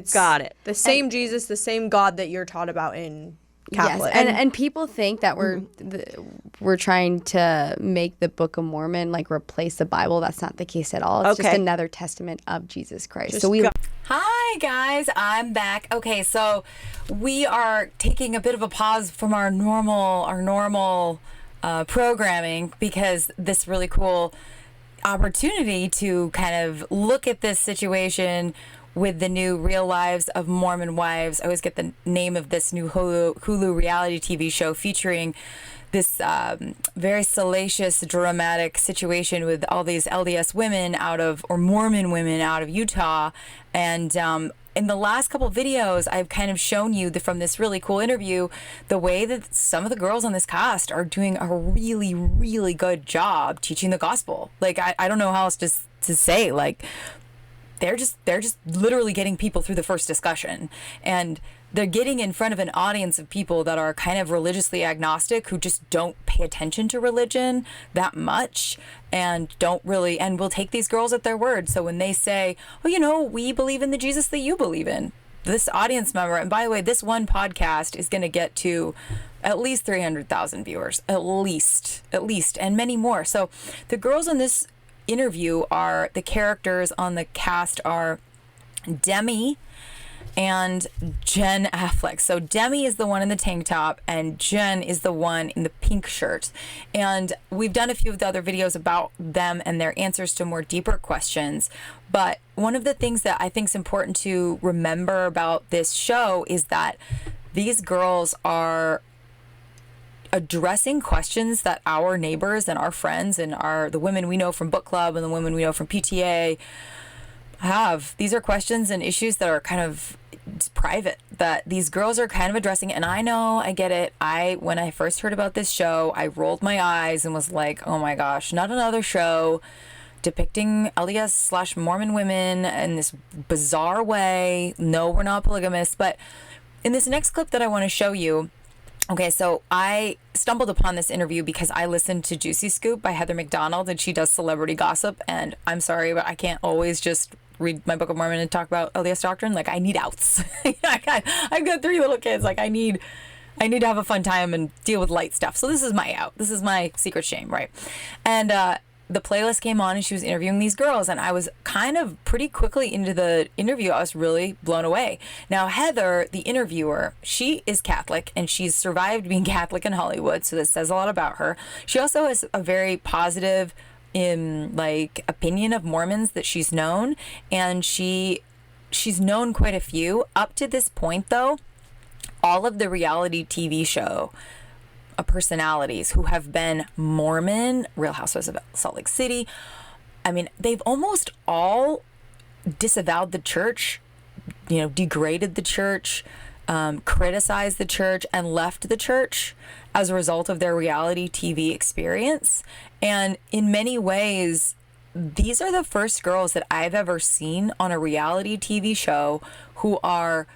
It's Got it. the same Jesus, the same God that you're taught about in Catholic. Yes, and people think that we're trying to make the Book of Mormon like replace the Bible. That's not the case at all. It's just another testament of Jesus Christ. Hi guys, I'm back. Okay, so we are taking a bit of a pause from our normal programming because this really cool opportunity to kind of look at this situation with the new Real Lives of Mormon Wives. I always get the name of this new Hulu reality TV show featuring this very salacious, dramatic situation with all these LDS women or Mormon women out of Utah. And in the last couple of videos, I've kind of shown you from this really cool interview, the way that some of the girls on this cast are doing a really, really good job teaching the gospel. Like, I don't know how else to say, like, they're just literally getting people through the first discussion, and they're getting in front of an audience of people that are kind of religiously agnostic, who just don't pay attention to religion that much and will take these girls at their word. So when they say, oh, we believe in the Jesus that you believe in, this audience member, and by the way, this one podcast is going to get to at least 300,000 viewers, at least, and many more. So the girls in this interview the characters on the cast are Demi and Jenn Affleck. So Demi is the one in the tank top and Jenn is the one in the pink shirt. And we've done a few of the other videos about them and their answers to more deeper questions. But one of the things that I think is important to remember about this show is that these girls are addressing questions that our neighbors and our friends and the women we know from book club and the women we know from PTA have. These are questions and issues that are kind of private, that these girls are kind of addressing. And I know, I get it. When I first heard about this show, I rolled my eyes and was like, oh my gosh, not another show depicting LDS/Mormon women in this bizarre way. No, we're not polygamists. But in this next clip that I want to show you, okay, so I stumbled upon this interview because I listened to Juicy Scoop by Heather McDonald, and she does celebrity gossip. And I'm sorry, but I can't always just read my Book of Mormon and talk about LDS doctrine. Like, I need outs. I've got 3 little kids. Like, I need to have a fun time and deal with light stuff. So this is my out. This is my secret shame, right? And the playlist came on and she was interviewing these girls, and I was kind of pretty quickly into the interview. I was really blown away. Now, Heather, the interviewer, she is Catholic and she's survived being Catholic in Hollywood, so this says a lot about her. She also has a very positive opinion of Mormons that she's known, and she's known quite a few. Up to this point, though, all of the reality TV show personalities who have been Mormon, Real Housewives of Salt Lake City, I mean, they've almost all disavowed the church, degraded the church, criticized the church, and left the church as a result of their reality TV experience. And in many ways, these are the first girls that I've ever seen on a reality TV show who are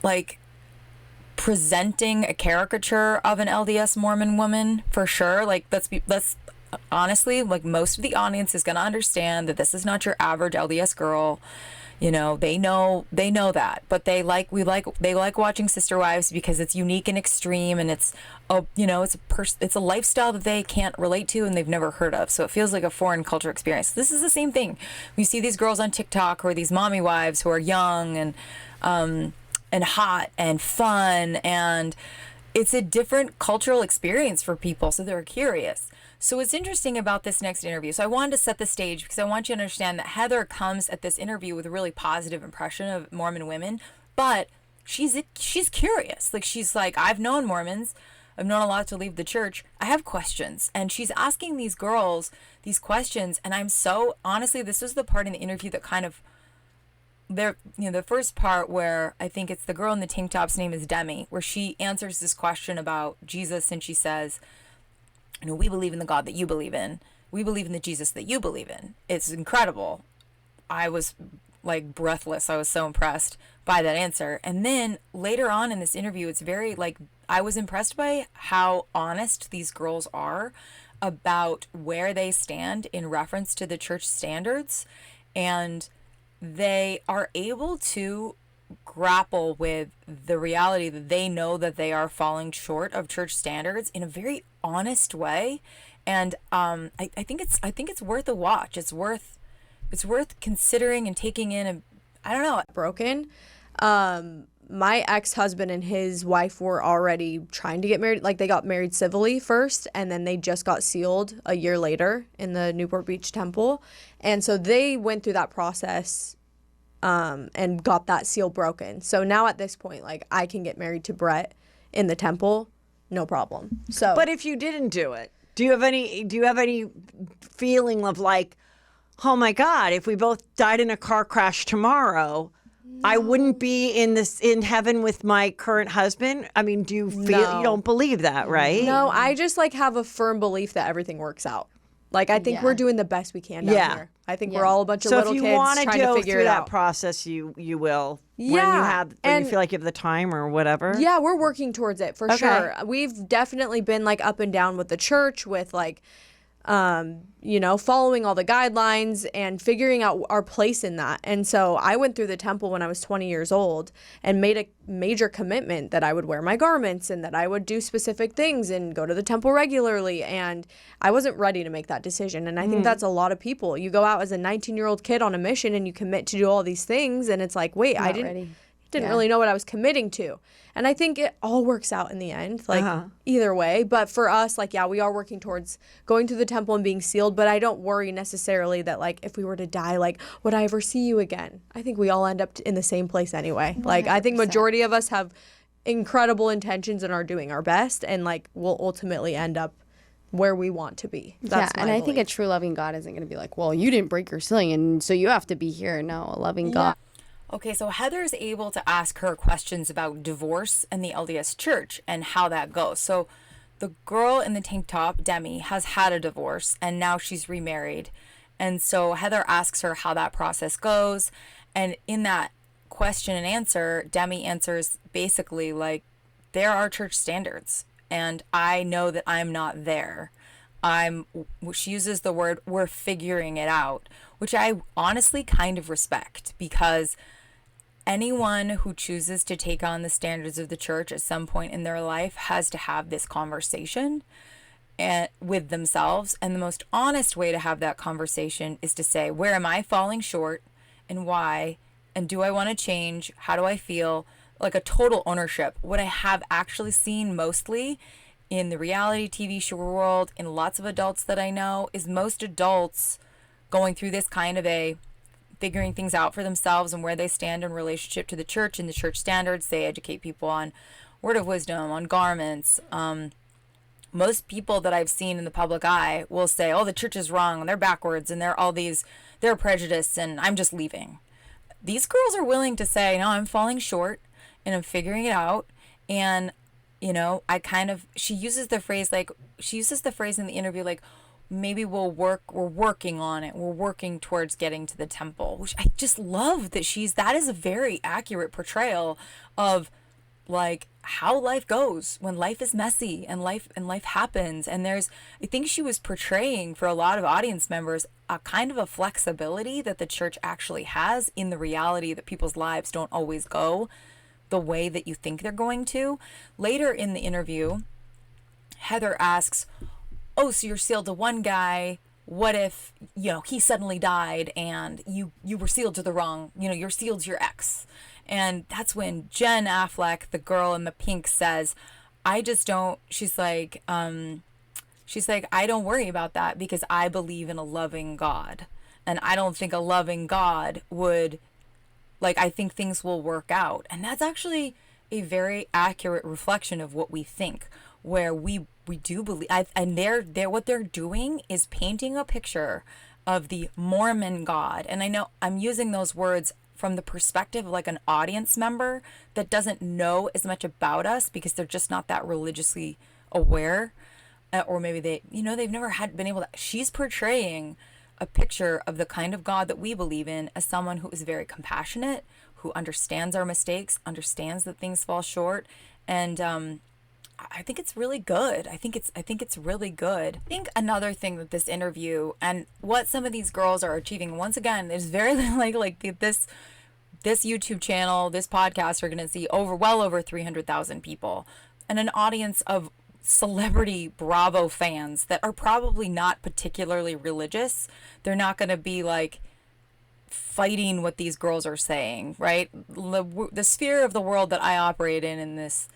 like presenting a caricature of an LDS Mormon woman, for sure. Like, let's honestly, like, most of the audience is going to understand that this is not your average LDS girl. They know that, but they like watching Sister Wives because it's unique and extreme, and it's a lifestyle that they can't relate to and they've never heard of. So it feels like a foreign culture experience. This is the same thing. We see these girls on TikTok who are these mommy wives who are young and hot and fun, and it's a different cultural experience for people, so they're curious. So what's interesting about this next interview, so I wanted to set the stage because I want you to understand that Heather comes at this interview with a really positive impression of Mormon women, but she's curious. Like, she's like, I've known Mormons, I've known a lot to leave the church, I have questions. And she's asking these girls these questions, and I'm so, honestly, this was the part in the interview that kind of, the first part where I think it's the girl in the tank top's name is Demi, where she answers this question about Jesus, and she says, we believe in the God that you believe in. We believe in the Jesus that you believe in. It's incredible. I was like breathless. I was so impressed by that answer. And then later on in this interview, it's very I was impressed by how honest these girls are about where they stand in reference to the church standards. And they are able to grapple with the reality that they know that they are falling short of church standards in a very honest way. And I think it's worth a watch. It's worth considering and taking in. And I don't know. Broken. My ex-husband and his wife were already trying to get married. Like, they got married civilly first, and then they just got sealed a year later in the Newport Beach temple. And so they went through that process and got that seal broken. So now at this point, like, I can get married to Brett in the temple, no problem. So, but if you didn't do it, do you have any feeling of like, oh my God, if we both died in a car crash tomorrow, I wouldn't be in heaven with my current husband? I mean, do you feel you don't believe that, right? No, I just like have a firm belief that everything works out. Like, I think we're doing the best we can down here. I think we're all a bunch of little kids trying to figure it out. So if you want to go through that process, you will. Yeah. When you feel like you have the time or whatever. Yeah, we're working towards it for sure. We've definitely been like up and down with the church, with like, following all the guidelines and figuring out our place in that. And so I went through the temple when I was 20 years old and made a major commitment that I would wear my garments and that I would do specific things and go to the temple regularly. And I wasn't ready to make that decision. And I think that's a lot of people. You go out as a 19-year-old kid on a mission and you commit to do all these things. And it's like, wait, I didn't really know what I was committing to. And I think it all works out in the end, like either way. But for us, like, we are working towards going to the temple and being sealed. But I don't worry necessarily that, like, if we were to die, like, would I ever see you again? I think we all end up in the same place anyway. 100%. Like, I think majority of us have incredible intentions and are doing our best. And, like, we'll ultimately end up where we want to be. That's my belief. I think a true loving God isn't going to be like, well, you didn't break your sealing, and so you have to be here. No, a loving God. Okay, so Heather's able to ask her questions about divorce and the LDS church and how that goes. So the girl in the tank top, Demi, has had a divorce and now she's remarried. And so Heather asks her how that process goes. And in that question and answer, Demi answers basically like, there are church standards and I know that I'm not there. She uses the word, we're figuring it out, which I honestly kind of respect, because anyone who chooses to take on the standards of the church at some point in their life has to have this conversation with themselves. And the most honest way to have that conversation is to say, where am I falling short and why? And do I want to change? How do I feel? Like a total ownership. What I have actually seen mostly in the reality TV show world, in lots of adults that I know, is most adults going through this kind of a figuring things out for themselves and where they stand in relationship to the church and the church standards. They educate people on word of wisdom, on garments. Most people that I've seen in the public eye will say, oh, the church is wrong and they're backwards and they're prejudiced and I'm just leaving. These girls are willing to say, no, I'm falling short and I'm figuring it out. And, she uses the phrase in the interview, like, maybe we're working on it. We're working towards getting to the temple, which I just love that is a very accurate portrayal of like how life goes when life is messy and life happens. And I think she was portraying for a lot of audience members a kind of a flexibility that the church actually has in the reality that people's lives don't always go the way that you think they're going to. Later in the interview, Heather asks, oh, so you're sealed to one guy. What if, he suddenly died and you were sealed to the wrong, you're sealed to your ex. And that's when Jen Affleck, the girl in the pink, says, I just don't, she's like, I don't worry about that because I believe in a loving God. And I don't think a loving God would, I think things will work out. And that's actually a very accurate reflection of what we think, where we do believe, and they're what they're doing is painting a picture of the Mormon God. And I know I'm using those words from the perspective of like an audience member that doesn't know as much about us because they're just not that religiously aware, or maybe they've never been able to. She's portraying a picture of the kind of God that we believe in as someone who is very compassionate, who understands our mistakes, understands that things fall short, and I think it's really good. I think it's really good. I think another thing that this interview and what some of these girls are achieving, once again, there's very this YouTube channel, this podcast are going to see well over 300,000 people and an audience of celebrity Bravo fans that are probably not particularly religious. They're not going to be like fighting what these girls are saying, right? The sphere of the world that I operate in this,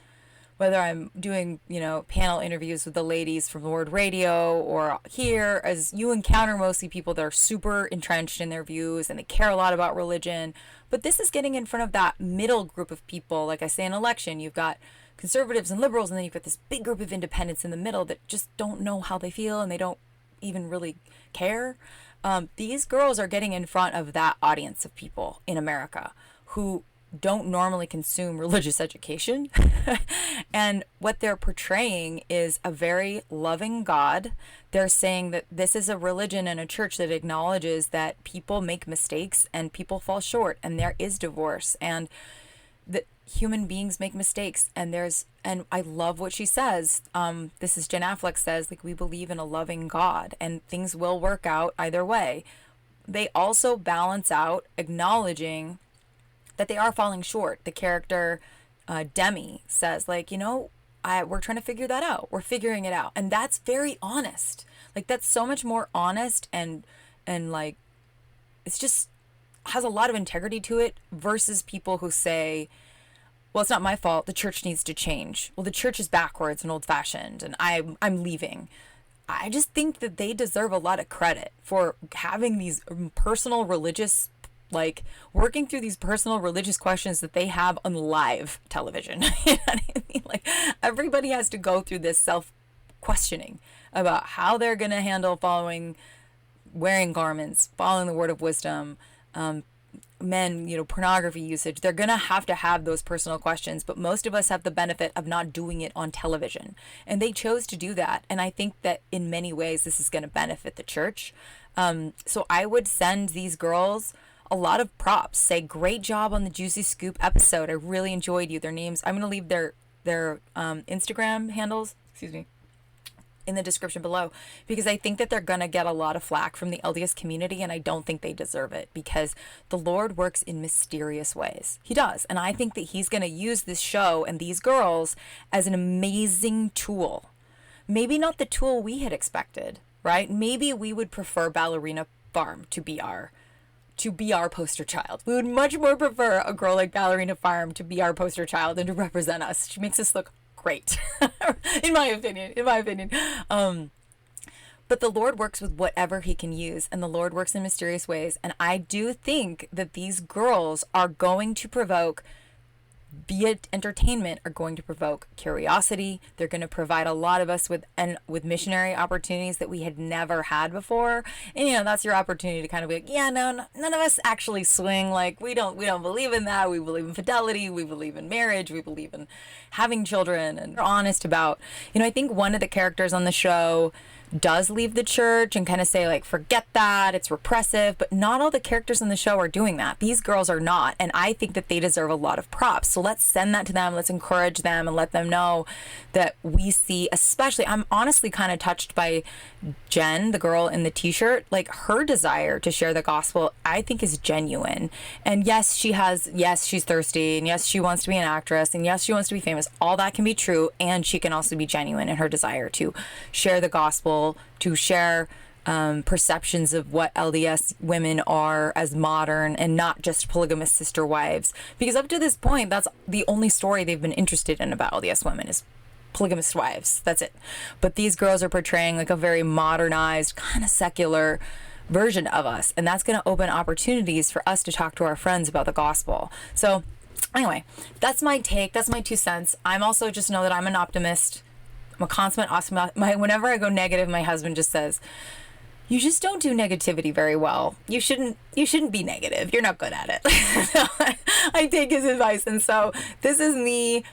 whether I'm doing, panel interviews with the ladies from Lord Radio or here, as you encounter mostly people that are super entrenched in their views and they care a lot about religion. But this is getting in front of that middle group of people. Like I say, in election, you've got conservatives and liberals, and then you've got this big group of independents in the middle that just don't know how they feel and they don't even really care. These girls are getting in front of that audience of people in America who don't normally consume religious education. And what they're portraying is a very loving God. They're saying that this is a religion and a church that acknowledges that people make mistakes and people fall short and there is divorce and that human beings make mistakes. And I love what she says. This is Jen Affleck says, like, we believe in a loving God and things will work out either way. They also balance out acknowledging that they are falling short. The character Demi says, like, we're trying to figure that out. We're figuring it out. And that's very honest. Like, that's so much more honest and like, it's just has a lot of integrity to it versus people who say, well, it's not my fault. The church needs to change. Well, the church is backwards and old fashioned and I'm leaving. I just think that they deserve a lot of credit for having these personal religious, like working through these personal religious questions that they have on live television. You know what I mean? Like everybody has to go through this self-questioning about how they're going to handle wearing garments, following the word of wisdom, men, pornography usage. They're going to have those personal questions, but most of us have the benefit of not doing it on television. And they chose to do that. And I think that in many ways, this is going to benefit the church. So I would send these girls a lot of props, say, great job on the Juicy Scoop episode. I really enjoyed you. Their names, I'm going to leave their Instagram handles, in the description below, because I think that they're going to get a lot of flack from the LDS community, and I don't think they deserve it because the Lord works in mysterious ways. He does. And I think that he's going to use this show and these girls as an amazing tool. Maybe not the tool we had expected, right? Maybe we would prefer Ballerina Farm to be our poster child. We would much more prefer a girl like Ballerina Farm to be our poster child and to represent us. She makes us look great, in my opinion. But the Lord works with whatever he can use, and the Lord works in mysterious ways. And I do think that these girls are going to provoke, be it entertainment, are going to provoke curiosity. They're going to provide a lot of us with missionary opportunities that we had never had before. And that's your opportunity to kind of be like, yeah, no, none of us actually swing. Like we don't believe in that. We believe in fidelity. We believe in marriage. We believe in having children, and we're honest about, I think one of the characters on the show does leave the church and kind of say, like, forget that, it's repressive, but not all the characters in the show are doing that. These girls are not, and I think that they deserve a lot of props. So let's send that to them, let's encourage them, and let them know that we see, especially, I'm honestly kind of touched by Jen, the girl in the t-shirt. Like, her desire to share the gospel, I think, is genuine. And yes, she's thirsty, and yes, she wants to be an actress, and yes, she wants to be famous. All that can be true, and she can also be genuine in her desire to share the gospel, to share perceptions of what LDS women are as modern and not just polygamous sister wives. Because up to this point, that's the only story they've been interested in about LDS women is polygamous wives. That's it. But these girls are portraying like a very modernized, kind of secular version of us. And that's going to open opportunities for us to talk to our friends about the gospel. So anyway, that's my take. That's my 2 cents. I'm also just know that I'm an optimist. I'm a consummate optimist. Whenever I go negative, my husband just says, you just don't do negativity very well. You shouldn't be negative. You're not good at it. So I take his advice. And so this is me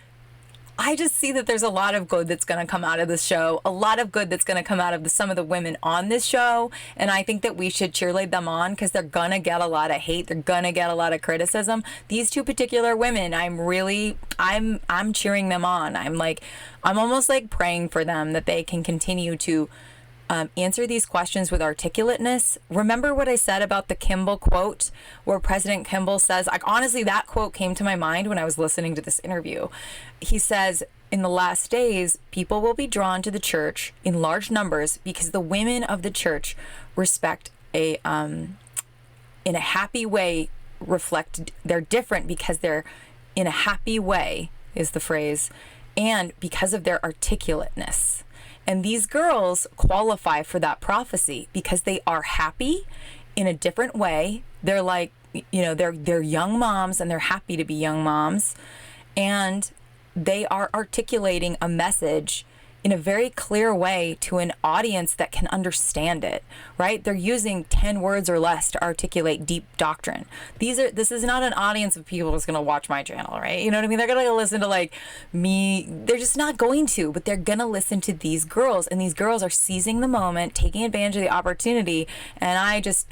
I just see that there's a lot of good that's going to come out of this show, a lot of good that's going to come out of some of the women on this show. And I think that we should cheerlead them on because they're going to get a lot of hate. They're going to get a lot of criticism. These two particular women, I'm cheering them on. I'm almost like praying for them that they can continue to answer these questions with articulateness. Remember what I said about the Kimball quote where President Kimball says, like, honestly, that quote came to my mind when I was listening to this interview. He says, in the last days, people will be drawn to the church in large numbers because the women of the church respect in a happy way, they're different because they're in a happy way is the phrase, and because of their articulateness. And these girls qualify for that prophecy because they are happy in a different way. They're like, they're young moms and they're happy to be young moms. And they are articulating a message in a very clear way to an audience that can understand it, right? They're using 10 words or less to articulate deep doctrine. This is not an audience of people who's going to watch my channel, right? You know what I mean? They're going to listen to like me. They're just not going to, but they're going to listen to these girls, and these girls are seizing the moment, taking advantage of the opportunity. And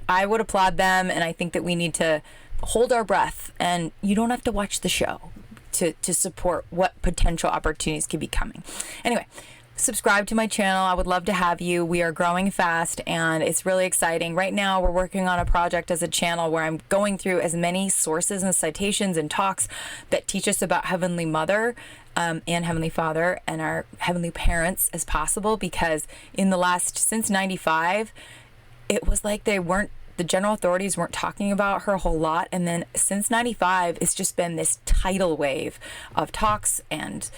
I would applaud them. And I think that we need to hold our breath, and you don't have to watch the show to support what potential opportunities could be coming. Anyway, subscribe to my channel. I would love to have you. We are growing fast and it's really exciting. Right now we're working on a project as a channel where I'm going through as many sources and citations and talks that teach us about Heavenly Mother and Heavenly Father and our heavenly parents as possible, because since 95, it was like the general authorities weren't talking about her a whole lot. And then since 95, it's just been this tidal wave of talks and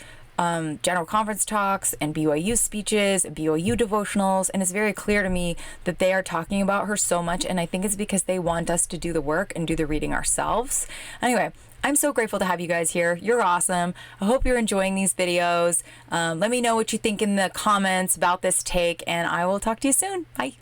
general conference talks and BYU speeches and BYU devotionals. And it's very clear to me that they are talking about her so much. And I think it's because they want us to do the work and do the reading ourselves. Anyway, I'm so grateful to have you guys here. You're awesome. I hope you're enjoying these videos. Let me know what you think in the comments about this take, and I will talk to you soon. Bye.